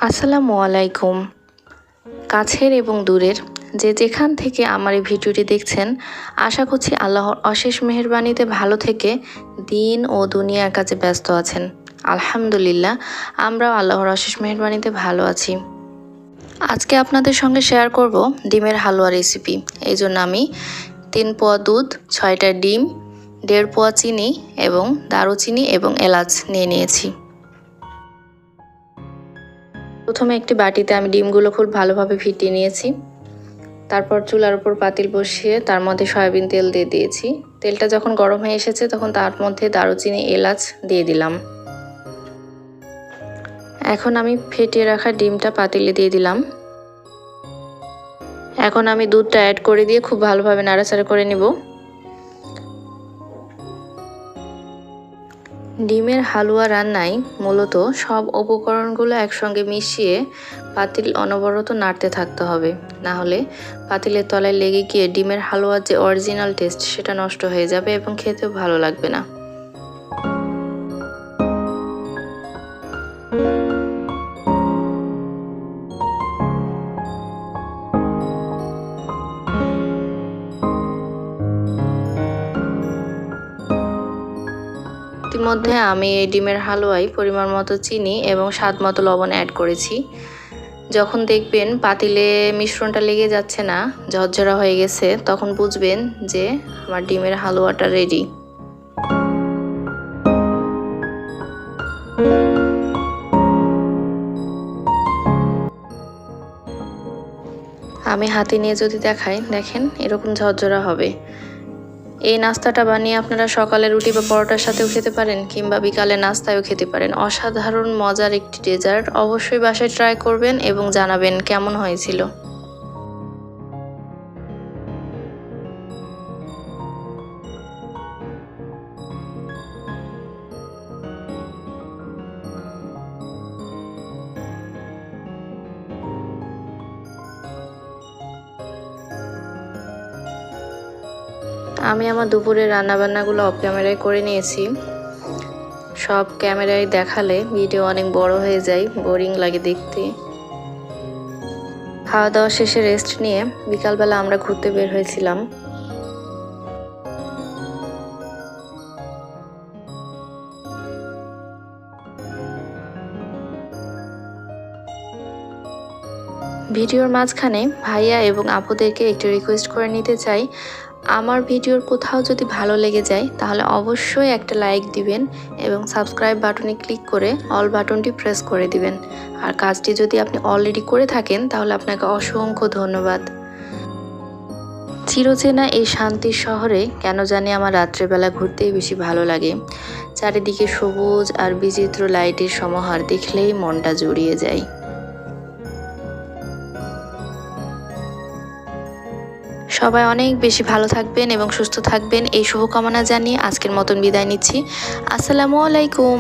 আসসালামু আলাইকুম। কাছের এবং দূরের যে যেখান থেকে আমার এই ভিডিওটি দেখছেন, আশা করছি আল্লাহর অশেষ মেহেরবানিতে ভালো থেকে দিন ও দুনিয়ার কাজে ব্যস্ত আছেন। আলহামদুলিল্লাহ, আমরাও আল্লাহর অশেষ মেহেরবানিতে ভালো আছি। আজকে আপনাদের সঙ্গে শেয়ার করব ডিমের হালুয়া রেসিপি। এই জন্য আমি 3 পোয়া দুধ, 6টা ডিম, 1.5 পোয়া চিনি এবং দারুচিনি এবং এলাচ নিয়ে নিয়েছি। প্রথমে একটি বাটিতে আমি ডিমগুলো খুব ভালোভাবে ফিটিয়ে নিয়েছি। তারপর চুলার উপর পাতিল বসিয়ে তার মধ্যে সয়াবিন তেল দিয়ে দিয়েছি। তেলটা যখন গরম হয়ে এসেছে তখন তার মধ্যে দারুচিনি এলাচ দিয়ে দিলাম। এখন আমি ফেটিয়ে রাখা ডিমটা পাতিলে দিয়ে দিলাম। এখন আমি দুধটা অ্যাড করে দিয়ে খুব ভালোভাবে নাড়াচাড়া করে নিব। ডিমের হালুয়া রান্নায় মূলত সব উপকরণগুলো একসঙ্গে মিশিয়ে পাতিল অনবরত নাড়তে থাকতে হবে, না হলে পাতিলের তলায় লেগে গিয়ে ডিমের হালুয়ার যে অরিজিনাল টেস্ট সেটা নষ্ট হয়ে যাবে এবং খেতেও ভালো লাগবে না। ইতিমধ্যে আমি এই ডিমের হালুয়ায় পরিমাণ মতো চিনি এবং স্বাদ মতো লবণ অ্যাড করেছি। যখন দেখবেন পাতিলে মিশ্রণটা লেগে যাচ্ছে না, ঝরঝরা হয়ে গেছে, তখন বুঝবেন যে আমার ডিমের হালুয়াটা রেডি। আমি হাতে নিয়ে যদি দেখাই, দেখেন এরকম ঝরঝরা হবে। এই নাস্তাটা বানিয়ে আপনারা সকালে রুটি বা পরোটার সাথেও খেতে পারেন, কিংবা বিকালে নাস্তায়ও খেতে পারেন। অসাধারণ মজার একটি ডেজার্ট। অবশ্যই বাসায় ট্রাই করবেন এবং জানাবেন কেমন হয়েছিল। আমি আমার দুপুরের রান্নাবান্নাগুলো অফ ক্যামেরায় করে নিয়েছি। সব ক্যামেরায় দেখালে ভিডিও অনেক বড় হয়ে যায়, বোরিং লাগে দেখতে। খাওয়া দাওয়া শেষে রেস্ট নিয়ে বিকালবেলা আমরা ঘুরতে বের হয়েছিলাম। ভিডিওর মাঝখানে ভাইয়া এবং আপুদেরকে একটু রিকোয়েস্ট করে নিতে চাই, আমার ভিডিওর কোথাও যদি ভালো লেগে যায় তাহলে অবশ্যই একটা লাইক দিবেন এবং সাবস্ক্রাইব বাটনে ক্লিক করে অল বাটনটি প্রেস করে দিবেন। আর কাজটি যদি আপনি অলরেডি করে থাকেন তাহলে আপনাকে অসংখ্য ধন্যবাদ। চিরচেনা এই শান্তির শহরে কেন জানি আমার রাত্রেবেলা ঘুরতেই বেশি ভালো লাগে। চারিদিকে সবুজ আর বিচিত্র লাইটের সমাহার দেখলেই মনটা জুড়িয়ে যায়। সবাই অনেক বেশি ভালো থাকবেন এবং সুস্থ থাকবেন, এই শুভকামনা জানিয়ে আজকের মতন বিদায় নিচ্ছি। আসসালামু আলাইকুম।